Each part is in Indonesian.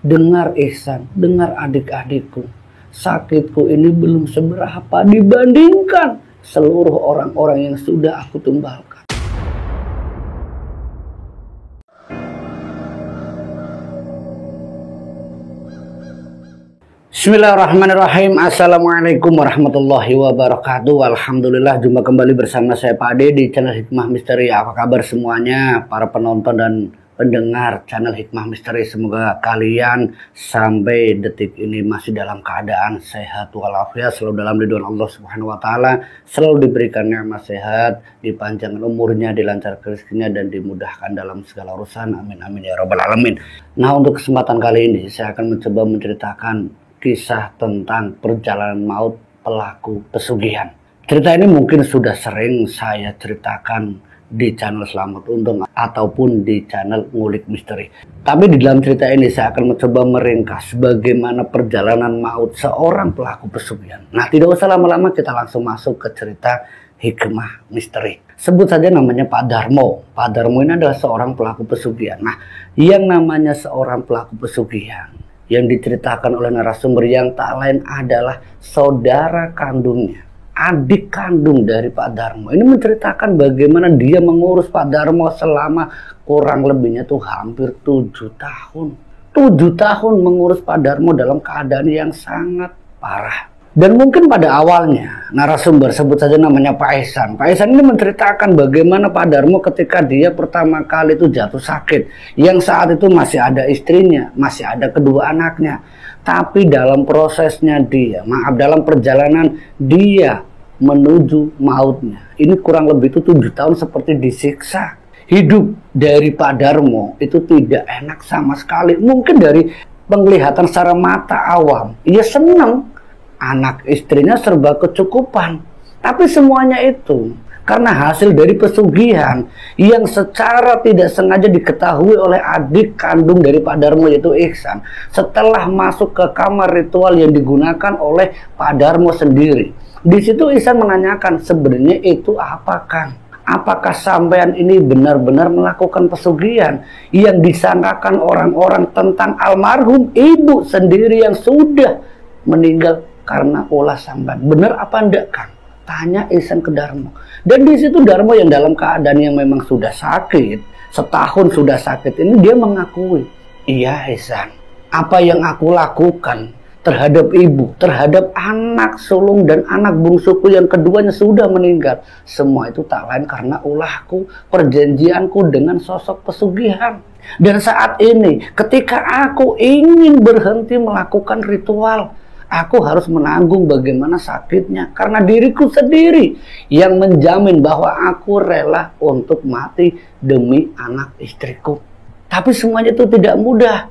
Dengar Ihsan, dengar adik-adikku. Sakitku ini belum seberapa dibandingkan seluruh orang-orang yang sudah aku tumbalkan. Bismillahirrahmanirrahim. Assalamualaikum warahmatullahi wabarakatuh. Alhamdulillah, jumpa kembali bersama saya Pak Ade di channel Hikmah Misteri. Apa kabar semuanya para penonton dan pendengar channel Hikmah Misteri? Semoga kalian sampai detik ini masih dalam keadaan sehat walafiat, selalu dalam lindungan Allah Subhanahu wa taala, selalu diberikan nikmat sehat, dipanjangkan umurnya, dilancarkan rezekinya, dan dimudahkan dalam segala urusan. Amin amin ya rabbal alamin. Nah, untuk kesempatan kali ini saya akan mencoba menceritakan kisah tentang perjalanan maut pelaku pesugihan. Cerita ini mungkin sudah sering saya ceritakan di channel Selamat Untung ataupun di channel Ngulik Misteri. Tapi di dalam cerita ini saya akan mencoba meringkas bagaimana perjalanan maut seorang pelaku pesugihan. Nah, tidak usah lama-lama, kita langsung masuk ke cerita Hikmah Misteri. Sebut saja namanya Pak Darmo. Pak Darmo ini adalah seorang pelaku pesugihan. Nah, yang namanya seorang pelaku pesugihan yang diceritakan oleh narasumber yang tak lain adalah saudara kandungnya, adik kandung dari Pak Darmo. Ini menceritakan bagaimana dia mengurus Pak Darmo selama kurang lebihnya tuh hampir 7 tahun. 7 tahun mengurus Pak Darmo dalam keadaan yang sangat parah. Dan mungkin pada awalnya narasumber, sebut saja namanya Pak Ihsan. Pak Ihsan ini menceritakan bagaimana Pak Darmo ketika dia pertama kali itu jatuh sakit, yang saat itu masih ada istrinya, masih ada kedua anaknya. Tapi dalam prosesnya dia, dalam perjalanan dia menuju mautnya, ini kurang lebih itu 7 tahun seperti disiksa. Hidup dari Pak Darmo itu tidak enak sama sekali. Mungkin dari penglihatan secara mata awam, ia senang, anak istrinya serba kecukupan. Tapi semuanya itu karena hasil dari pesugihan yang secara tidak sengaja diketahui oleh adik kandung dari Pak Darmo, yaitu Ihsan, setelah masuk ke kamar ritual yang digunakan oleh Pak Darmo sendiri. Di situ Ihsan menanyakan, sebenarnya itu apa, Kang? Apakah sampean ini benar-benar melakukan pesugihan yang disangkakan orang-orang tentang almarhum ibu sendiri yang sudah meninggal karena ulah sampean? Benar apa enggak, Kang? Tanya Ihsan ke Darmo. Dan di situ Darmo yang dalam keadaan yang memang sudah sakit, setahun sudah sakit ini, dia mengakui, iya Ihsan, apa yang aku lakukan terhadap ibu, terhadap anak sulung dan anak bungsuku yang keduanya sudah meninggal, semua itu tak lain karena ulahku, perjanjianku dengan sosok pesugihan. Dan saat ini ketika aku ingin berhenti melakukan ritual, aku harus menanggung bagaimana sakitnya karena diriku sendiri yang menjamin bahwa aku rela untuk mati demi anak istriku. Tapi semuanya itu tidak mudah.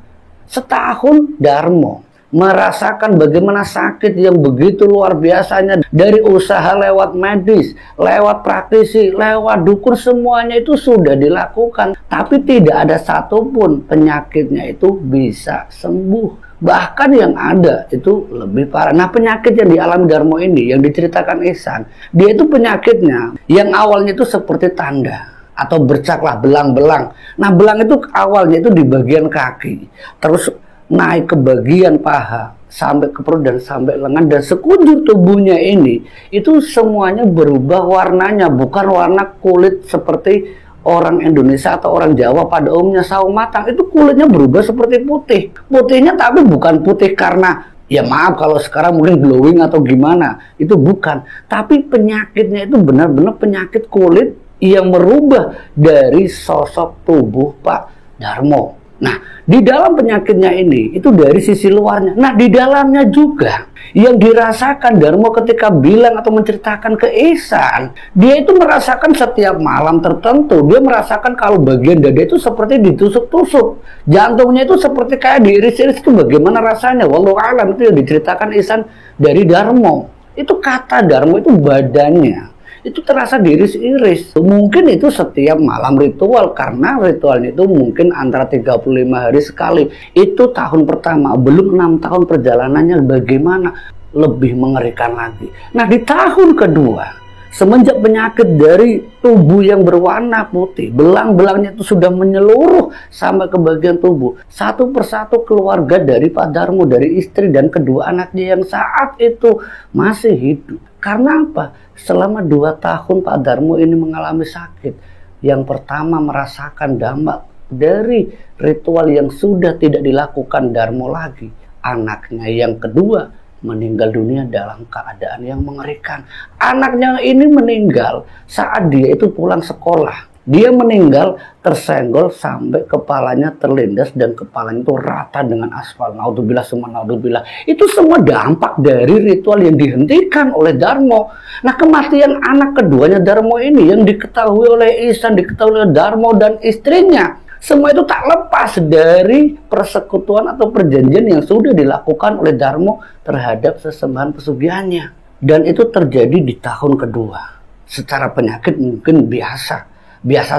Setahun Darmo merasakan bagaimana sakit yang begitu luar biasanya, dari usaha lewat medis, lewat praktisi, lewat dukun, semuanya itu sudah dilakukan, tapi tidak ada satupun penyakitnya itu bisa sembuh. Bahkan yang ada itu lebih parah. Nah, penyakit yang dialami Darmo ini, yang diceritakan Ihsan, dia itu penyakitnya yang awalnya itu seperti tanda atau bercaklah, belang-belang. Nah, belang itu awalnya itu di bagian kaki, terus naik ke bagian paha, sampai ke perut dan sampai lengan, dan sekujur tubuhnya ini itu semuanya berubah warnanya, bukan warna kulit seperti orang Indonesia atau orang Jawa pada umumnya sawo matang. Itu kulitnya berubah seperti putih. Putihnya tapi bukan putih karena, ya maaf kalau sekarang mungkin glowing atau gimana, itu bukan. Tapi penyakitnya itu benar-benar penyakit kulit yang merubah dari sosok tubuh Pak Darmo. Nah, di dalam penyakitnya ini itu dari sisi luarnya. Nah, di dalamnya juga yang dirasakan Darmo ketika bilang atau menceritakan ke Ihsan, dia itu merasakan setiap malam tertentu, dia merasakan kalau bagian dada itu seperti ditusuk-tusuk, jantungnya itu seperti kayak diiris-iris. Itu bagaimana rasanya? Wallahu a'lam. Itu yang diceritakan Ihsan dari Darmo. Itu kata Darmo itu badannya itu terasa diiris-iris. Mungkin itu setiap malam ritual, karena ritualnya itu mungkin antara 35 hari sekali. Itu tahun pertama, belum 6 tahun perjalanannya bagaimana, lebih mengerikan lagi. Nah, di tahun kedua Semenjak penyakit dari tubuh yang berwarna putih, belang-belangnya itu sudah menyeluruh sampai ke bagian tubuh. Satu persatu keluarga dari Pak Darmo, dari istri dan kedua anaknya yang saat itu masih hidup. Karena apa? Selama 2 tahun Pak Darmo ini mengalami sakit. Yang pertama merasakan dampak dari ritual yang sudah tidak dilakukan Darmo lagi. Anaknya yang kedua meninggal dunia dalam keadaan yang mengerikan. Anaknya ini meninggal saat dia itu pulang sekolah. Dia meninggal tersenggol sampai kepalanya terlindas dan kepalanya itu rata dengan aspal. Naudzubillah summa naudzubillah. Itu semua dampak dari ritual yang dihentikan oleh Darmo. Nah, kematian anak keduanya Darmo ini yang diketahui oleh Ihsan, diketahui oleh Darmo dan istrinya, semua itu tak lepas dari persekutuan atau perjanjian yang sudah dilakukan oleh Darmo terhadap sesembahan pesugihannya. Dan itu terjadi di tahun kedua. Secara penyakit mungkin biasa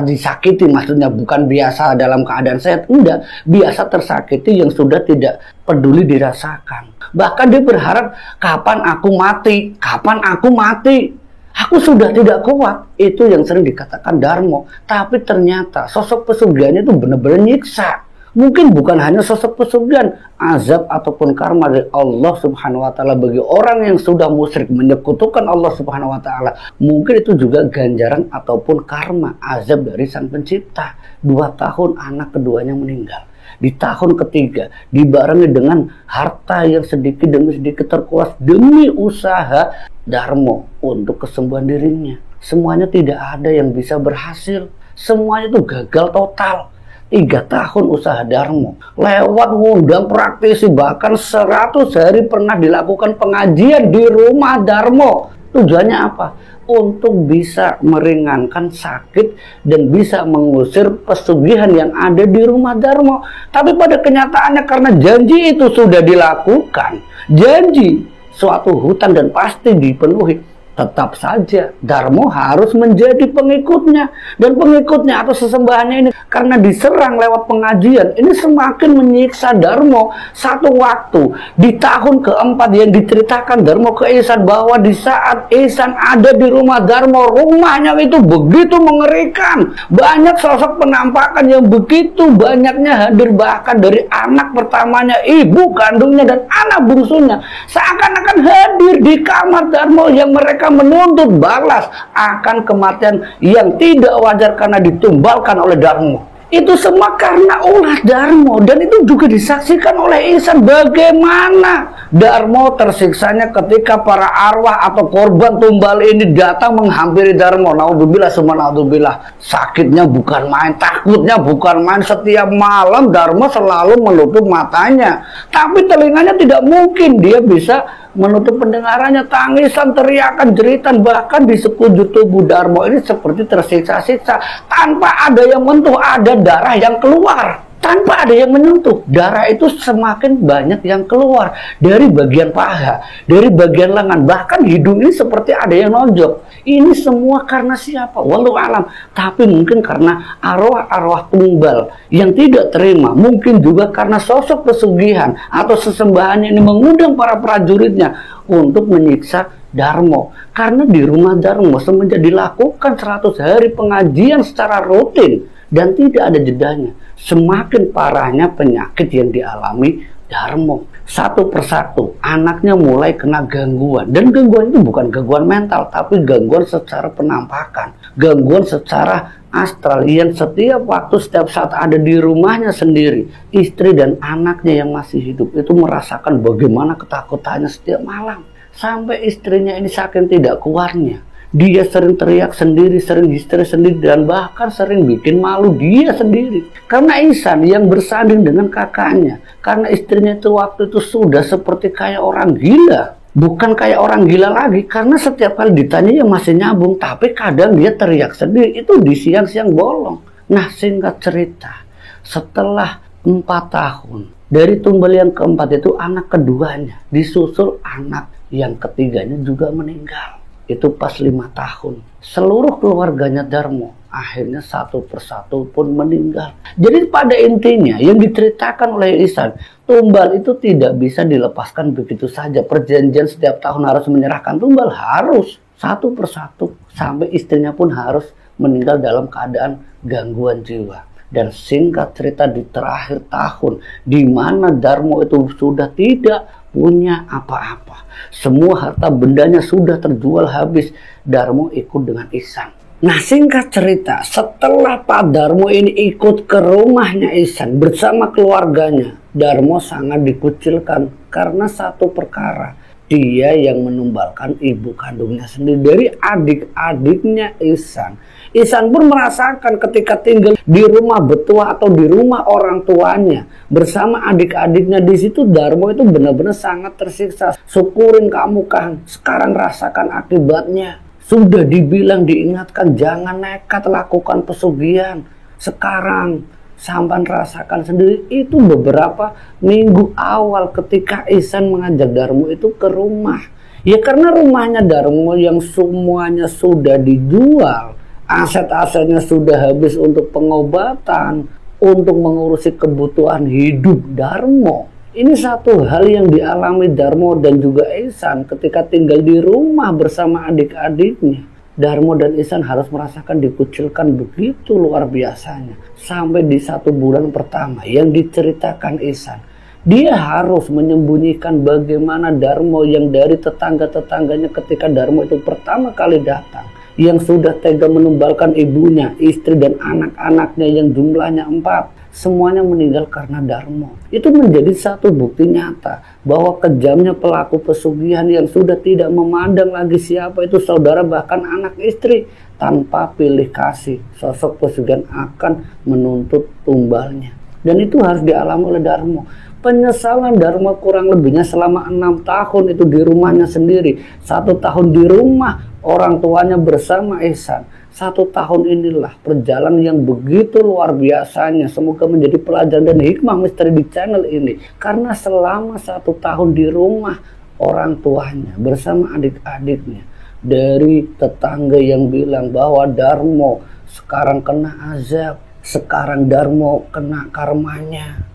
disakiti, maksudnya bukan biasa dalam keadaan sehat, enggak, biasa tersakiti yang sudah tidak peduli dirasakan. Bahkan dia berharap, kapan aku mati, aku sudah tidak kuat. Itu yang sering dikatakan Darmo. Tapi ternyata sosok pesugihannya itu benar-benar nyiksa. Mungkin bukan hanya sosok pesugihan, azab ataupun karma dari Allah Subhanahu wa Ta'ala bagi orang yang sudah musyrik, menyekutukan Allah Subhanahu wa Ta'ala. Mungkin itu juga ganjaran ataupun karma, azab dari Sang Pencipta. 2 tahun anak keduanya meninggal. Di tahun ketiga dibarengi dengan harta yang sedikit demi sedikit terkuras demi usaha Darmo untuk kesembuhan dirinya. Semuanya tidak ada yang bisa berhasil. Semuanya itu gagal total. 3 tahun usaha Darmo lewat ngundang praktisi, bahkan 100 hari pernah dilakukan pengajian di rumah Darmo. Tujuannya apa? Untuk bisa meringankan sakit dan bisa mengusir pesugihan yang ada di rumah Darmo. Tapi pada kenyataannya karena janji itu sudah dilakukan, janji suatu hutan dan pasti dipenuhi, tetap saja Darmo harus menjadi pengikutnya. Dan pengikutnya atau sesembahannya ini karena diserang lewat pengajian, ini semakin menyiksa Darmo. Satu waktu di tahun keempat yang diceritakan Darmo ke Ihsan, bahwa di saat Ihsan ada di rumah Darmo, rumahnya itu begitu mengerikan. Banyak sosok penampakan yang begitu banyaknya hadir, bahkan dari anak pertamanya, ibu kandungnya dan anak bungsunya seakan-akan hadir di kamar Darmo yang mereka menuntut balas akan kematian yang tidak wajar karena ditumbalkan oleh Darmo. Itu semua karena ulah Darmo, dan itu juga disaksikan oleh Ihsan bagaimana Darmo tersiksanya ketika para arwah atau korban tumbal ini datang menghampiri Darmo. Naudzubillah summa naudzubillah. Sakitnya bukan main, takutnya bukan main. Setiap malam Darmo selalu menutup matanya, tapi telinganya tidak mungkin dia bisa menutup pendengarannya. Tangisan, teriakan, jeritan bahkan di sekujur tubuh Darmo ini seperti tersiksa-siksa tanpa ada yang menyentuh. Ada darah yang keluar tanpa ada yang menyentuh. Darah itu semakin banyak yang keluar dari bagian paha, dari bagian lengan, bahkan hidung ini seperti ada yang nonjok. Ini semua karena siapa? Wallahu alam. Tapi mungkin karena arwah-arwah tumbal yang tidak terima, mungkin juga karena sosok pesugihan atau sesembahannya ini mengundang para prajuritnya untuk menyiksa Darmo. Karena di rumah Darmo semenjak dilakukan 100 hari pengajian secara rutin dan tidak ada jedanya, semakin parahnya penyakit yang dialami Darmo. Satu persatu anaknya mulai kena gangguan, dan gangguan itu bukan gangguan mental, tapi gangguan secara penampakan, gangguan secara astral yang setiap waktu, setiap saat ada di rumahnya sendiri. Istri dan anaknya yang masih hidup itu merasakan bagaimana ketakutannya setiap malam. Sampai istrinya ini saking tidak kuatnya, dia sering teriak sendiri, sering histeris sendiri, dan bahkan sering bikin malu dia sendiri. Karena Ihsan yang bersanding dengan kakaknya, karena istrinya itu waktu itu sudah seperti kayak orang gila. Bukan kayak orang gila lagi, karena setiap kali ditanya ya masih nyambung, tapi kadang dia teriak sendiri, itu di siang-siang bolong. Nah, singkat cerita, setelah 4 tahun, dari tumbal yang keempat itu anak keduanya, disusul anak yang ketiganya juga meninggal. Itu pas 5 tahun. Seluruh keluarganya Darmo akhirnya satu persatu pun meninggal. Jadi pada intinya yang diceritakan oleh Ihsan, tumbal itu tidak bisa dilepaskan begitu saja. Perjanjian setiap tahun harus menyerahkan tumbal, harus. satu persatu, sampai istrinya pun harus meninggal dalam keadaan gangguan jiwa. Dan singkat cerita, di terakhir tahun, di mana Darmo itu sudah tidak punya apa-apa, semua harta bendanya sudah terjual habis, Darmo ikut dengan Ihsan. Nah, singkat cerita, setelah Pak Darmo ini ikut ke rumahnya Ihsan bersama keluarganya, Darmo sangat dikucilkan karena satu perkara. Dia yang menumbalkan ibu kandungnya sendiri dari adik-adiknya Ihsan. Ihsan pun merasakan ketika tinggal di rumah betua atau di rumah orang tuanya bersama adik-adiknya, di situ Darmo itu benar-benar sangat tersiksa. Syukurin kamu Kang, sekarang rasakan akibatnya. Sudah dibilang, diingatkan jangan nekat lakukan pesugihan. Sekarang sampai rasakan sendiri. Itu beberapa minggu awal ketika Ihsan mengajak Darmo itu ke rumah. Ya karena rumahnya Darmo yang semuanya sudah dijual, aset-asetnya sudah habis untuk pengobatan, untuk mengurusi kebutuhan hidup Darmo. Ini satu hal yang dialami Darmo dan juga Ihsan ketika tinggal di rumah bersama adik-adiknya. Darmo dan Ihsan harus merasakan dikucilkan begitu luar biasanya. Sampai di 1 bulan pertama yang diceritakan Ihsan, dia harus menyembunyikan bagaimana Darmo yang dari tetangga-tetangganya ketika Darmo itu pertama kali datang, yang sudah tega menumbalkan ibunya, istri dan anak-anaknya yang jumlahnya 4, semuanya meninggal karena Darmo. Itu menjadi satu bukti nyata bahwa kejamnya pelaku pesugihan yang sudah tidak memandang lagi siapa itu saudara bahkan anak istri. Tanpa pilih kasih, sosok pesugihan akan menuntut tumbalnya. Dan itu harus dialami oleh Darmo. Penyesalan Darmo kurang lebihnya selama 6 tahun itu di rumahnya sendiri. 1 tahun di rumah orang tuanya bersama Ihsan. 1 tahun inilah perjalanan yang begitu luar biasanya. Semoga menjadi pelajaran dan hikmah misteri di channel ini. Karena selama 1 tahun di rumah orang tuanya bersama adik-adiknya, dari tetangga yang bilang bahwa Darmo sekarang kena azab, sekarang Darmo kena karmanya,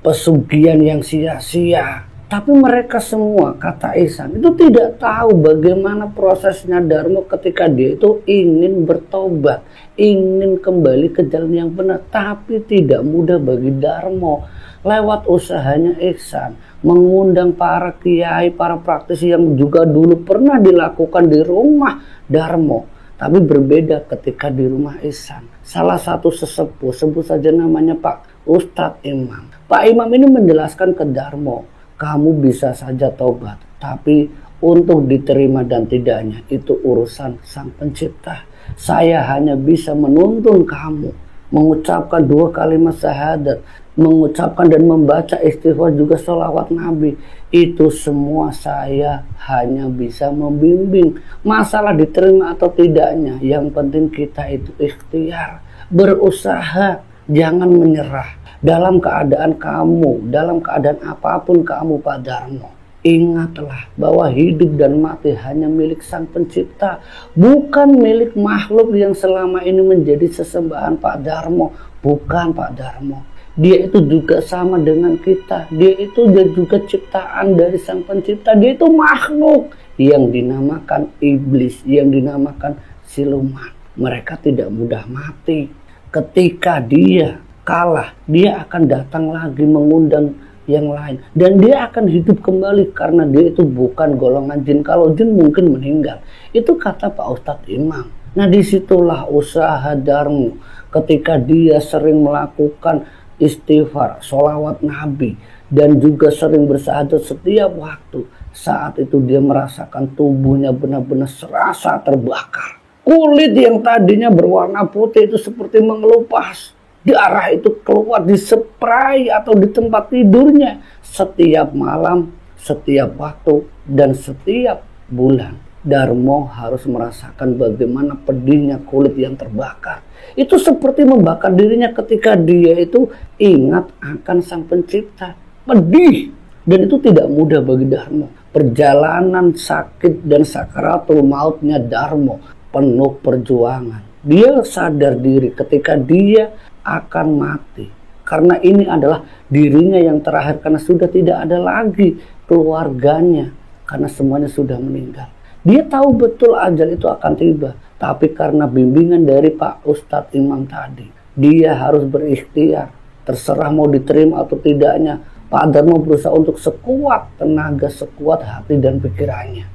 pesugihan yang sia-sia. Tapi mereka semua, kata Ihsan, itu tidak tahu bagaimana prosesnya Darmo ketika dia itu ingin bertobat, ingin kembali ke jalan yang benar. Tapi tidak mudah bagi Darmo. Lewat usahanya Ihsan mengundang para kiai, para praktisi yang juga dulu pernah dilakukan di rumah Darmo. Tapi berbeda ketika di rumah Ihsan. Salah satu sesepuh, sebut saja namanya Pak Ustadz Imam. Pak Imam ini menjelaskan ke Darmo, kamu bisa saja tobat, tapi untuk diterima dan tidaknya itu urusan Sang Pencipta. Saya hanya bisa menuntun kamu mengucapkan 2 kalimat syahadat, mengucapkan dan membaca istighfar juga sholawat Nabi. Itu semua saya hanya bisa membimbing. Masalah diterima atau tidaknya, yang penting kita itu ikhtiar, berusaha, jangan menyerah. Dalam keadaan kamu, dalam keadaan apapun kamu Pak Darmo, ingatlah bahwa hidup dan mati hanya milik Sang Pencipta, bukan milik makhluk yang selama ini menjadi sesembahan Pak Darmo. Bukan Pak Darmo, dia itu juga sama dengan kita. Dia itu juga ciptaan dari Sang Pencipta. Dia itu makhluk yang dinamakan iblis, yang dinamakan siluman. Mereka tidak mudah mati. Ketika dia kalah, dia akan datang lagi mengundang yang lain, dan dia akan hidup kembali karena dia itu bukan golongan jin. Kalau jin mungkin meninggal. Itu kata Pak Ustadz Imam. Nah, disitulah usaha Darmo ketika dia sering melakukan istighfar, sholawat Nabi, dan juga sering bersahadat setiap waktu. Saat itu dia merasakan tubuhnya benar-benar serasa terbakar. Kulit yang tadinya berwarna putih itu seperti mengelupas. Darah itu keluar di spray atau di tempat tidurnya setiap malam, setiap waktu, dan setiap bulan. Darmo harus merasakan bagaimana pedihnya kulit yang terbakar. Itu seperti membakar dirinya ketika dia itu ingat akan Sang Pencipta. Pedih. Dan itu tidak mudah bagi Darmo. Perjalanan sakit dan sakaratul mautnya Darmo penuh perjuangan. Dia sadar diri ketika dia akan mati, karena ini adalah dirinya yang terakhir, karena sudah tidak ada lagi keluarganya, karena semuanya sudah meninggal. Dia tahu betul ajal itu akan tiba. Tapi karena bimbingan dari Pak Ustadz Imam tadi, dia harus berikhtiar. Terserah mau diterima atau tidaknya, Pak Darmo berusaha untuk sekuat tenaga, sekuat hati dan pikirannya.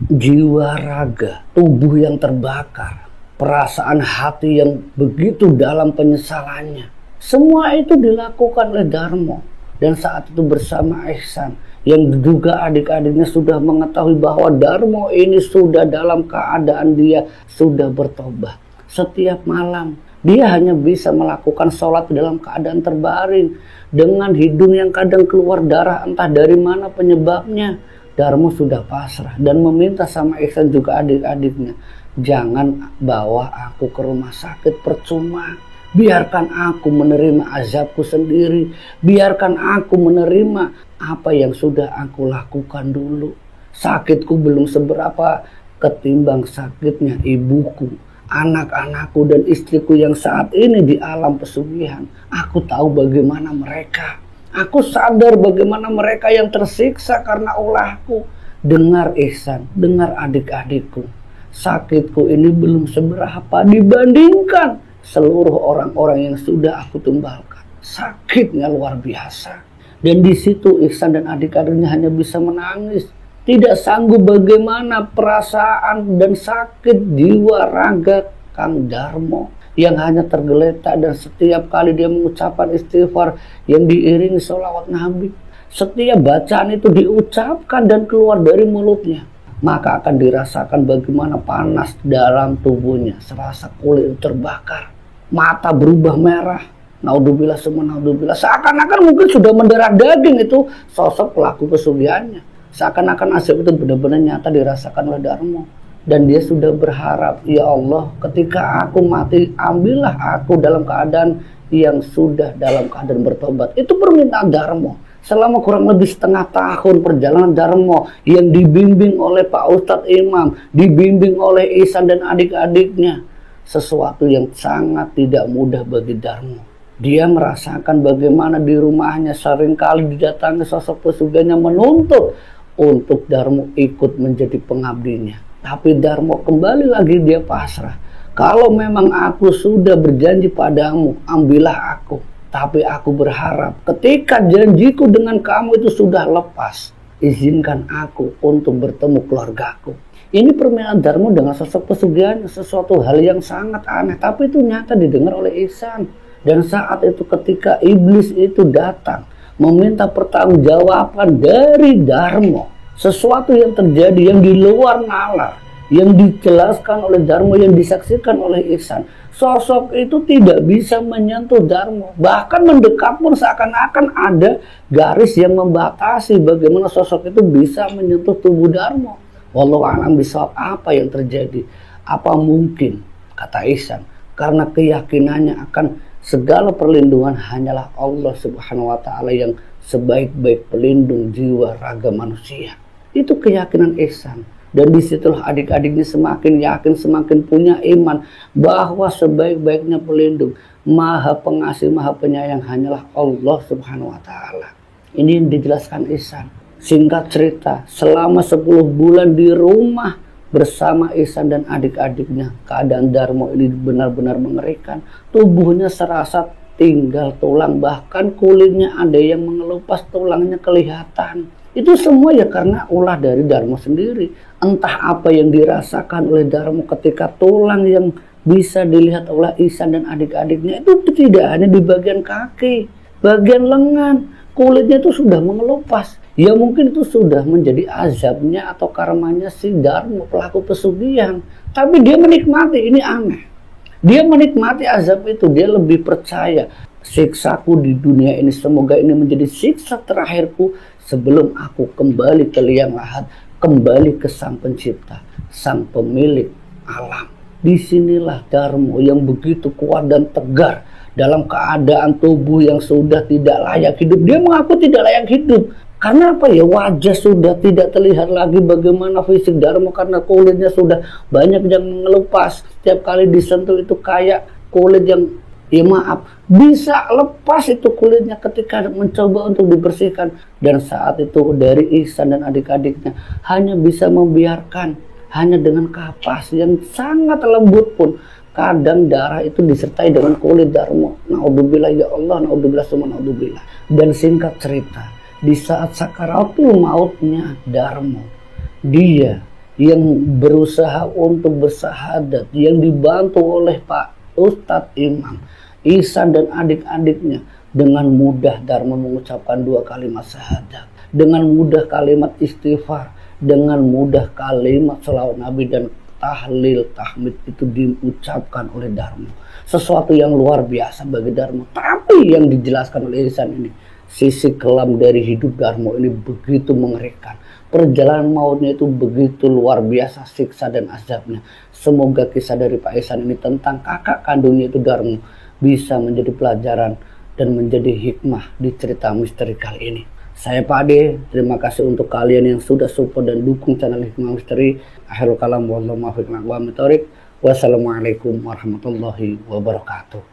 Jiwa raga, tubuh yang terbakar, perasaan hati yang begitu dalam penyesalannya. Semua itu dilakukan oleh Darmo. Dan saat itu bersama Ihsan, yang diduga adik-adiknya sudah mengetahui bahwa Darmo ini sudah dalam keadaan dia sudah bertobat. Setiap malam dia hanya bisa melakukan sholat dalam keadaan terbaring, dengan hidung yang kadang keluar darah entah dari mana penyebabnya. Darmo sudah pasrah dan meminta sama Ihsan juga adik-adiknya, jangan bawa aku ke rumah sakit percuma. Biarkan aku menerima azabku sendiri. Biarkan aku menerima apa yang sudah aku lakukan dulu. Sakitku belum seberapa ketimbang sakitnya ibuku, anak-anakku dan istriku yang saat ini di alam pesugihan. Aku tahu bagaimana mereka. Aku sadar bagaimana mereka yang tersiksa karena ulahku. Dengar Ihsan, dengar adik-adikku. Sakitku ini belum seberapa dibandingkan seluruh orang-orang yang sudah aku tumbalkan. Sakitnya luar biasa. Dan di situ Ihsan dan adik-adiknya hanya bisa menangis. Tidak sanggup bagaimana perasaan dan sakit jiwa raga Kang Darmo yang hanya tergeletak, dan setiap kali dia mengucapkan istighfar yang diiringi sholawat Nabi, setiap bacaan itu diucapkan dan keluar dari mulutnya, maka akan dirasakan bagaimana panas dalam tubuhnya, serasa kulit terbakar, mata berubah merah. Naudzubillah semua naudzubillah, seakan-akan mungkin sudah mendarah daging itu sosok pelaku pesugihannya. Seakan-akan azab itu benar-benar nyata dirasakan oleh Darmo. Dan dia sudah berharap, ya Allah, ketika aku mati, ambillah aku dalam keadaan yang sudah dalam keadaan bertobat. Itu permintaan Darmo. Selama kurang lebih setengah tahun perjalanan Darmo yang dibimbing oleh Pak Ustadz Imam, dibimbing oleh Ihsan dan adik-adiknya, sesuatu yang sangat tidak mudah bagi Darmo. Dia merasakan bagaimana di rumahnya seringkali didatangi sosok pesugihannya menuntut untuk Darmo ikut menjadi pengabdinya. Tapi Darmo kembali lagi dia pasrah. Kalau memang aku sudah berjanji padamu, ambillah aku. Tapi aku berharap ketika janjiku dengan kamu itu sudah lepas, izinkan aku untuk bertemu keluargaku. Ini permintaan Darmo dengan sosok pesugihan, sesuatu hal yang sangat aneh, tapi itu nyata didengar oleh Ihsan. Dan saat itu ketika iblis itu datang meminta pertanggungjawaban dari Darmo, sesuatu yang terjadi yang di luar nalar, yang dijelaskan oleh Darmo, yang disaksikan oleh Ihsan, sosok itu tidak bisa menyentuh Darmo, bahkan mendekat pun seakan-akan ada garis yang membatasi bagaimana sosok itu bisa menyentuh tubuh Darmo. Wallahu a'lam bishawab, apa yang terjadi? Apa mungkin, kata Ihsan, karena keyakinannya akan segala perlindungan hanyalah Allah Subhanahu wa Ta'ala yang sebaik-baik pelindung jiwa raga manusia. Itu keyakinan Ihsan. Dan disitulah adik-adiknya semakin yakin, semakin punya iman bahwa sebaik-baiknya pelindung, maha pengasih, maha penyayang hanyalah Allah Subhanahu wa Ta'ala. Ini yang dijelaskan Ihsan. Singkat cerita, selama 10 bulan di rumah bersama Ihsan dan adik-adiknya, keadaan Darmo ini benar-benar mengerikan. Tubuhnya serasa tinggal tulang, bahkan kulitnya ada yang mengelupas, tulangnya kelihatan. Itu semua ya karena ulah dari Darmo sendiri. Entah apa yang dirasakan oleh Darmo ketika tulang yang bisa dilihat oleh Ihsan dan adik-adiknya itu tidak hanya di bagian kaki, bagian lengan, kulitnya itu sudah mengelupas. Ya mungkin itu sudah menjadi azabnya atau karmanya si Darmo, pelaku pesugihan. Tapi dia menikmati, ini aneh. Dia menikmati azab itu, dia lebih percaya siksaku di dunia ini semoga ini menjadi siksa terakhirku sebelum aku kembali ke liang lahat, kembali ke sang pencipta, sang pemilik alam. Disinilah Darmo yang begitu kuat dan tegar dalam keadaan tubuh yang sudah tidak layak hidup. Dia mengaku tidak layak hidup. Karena apa ya, wajah sudah tidak terlihat lagi bagaimana fisik Darmo karena kulitnya sudah banyak yang mengelupas. Setiap kali disentuh itu kayak kulit yang, ya maaf, bisa lepas itu kulitnya ketika mencoba untuk dibersihkan. Dan saat itu dari Ihsan dan adik-adiknya hanya bisa membiarkan hanya dengan kapas yang sangat lembut pun kadang darah itu disertai dengan kulit Darmo. Naudzubillah ya Allah, naudzubillah summa naudzubillah. Dan singkat cerita, di saat sakaratul mautnya Darmo, dia yang berusaha untuk bersahadat, yang dibantu oleh Pak Ustadz Imam Ihsan dan adik-adiknya, dengan mudah Darmo mengucapkan 2 kalimat syahadat, dengan mudah kalimat istighfar, dengan mudah kalimat shalawat Nabi dan tahlil tahmid itu diucapkan oleh Darmo. Sesuatu yang luar biasa bagi Darmo. Tapi yang dijelaskan oleh Ihsan ini, sisi kelam dari hidup Darmo ini begitu mengerikan. Perjalanan mautnya itu begitu luar biasa siksa dan azabnya. Semoga kisah dari Pak Ihsan ini tentang kakak kandungnya itu Darmo bisa menjadi pelajaran dan menjadi hikmah di cerita misteri kali ini. Saya Pak Ade, terima kasih untuk kalian yang sudah support dan dukung channel Hikmah Misteri. Akhirul kalam, wallahu muwaffiq. Wassalamualaikum warahmatullahi wabarakatuh.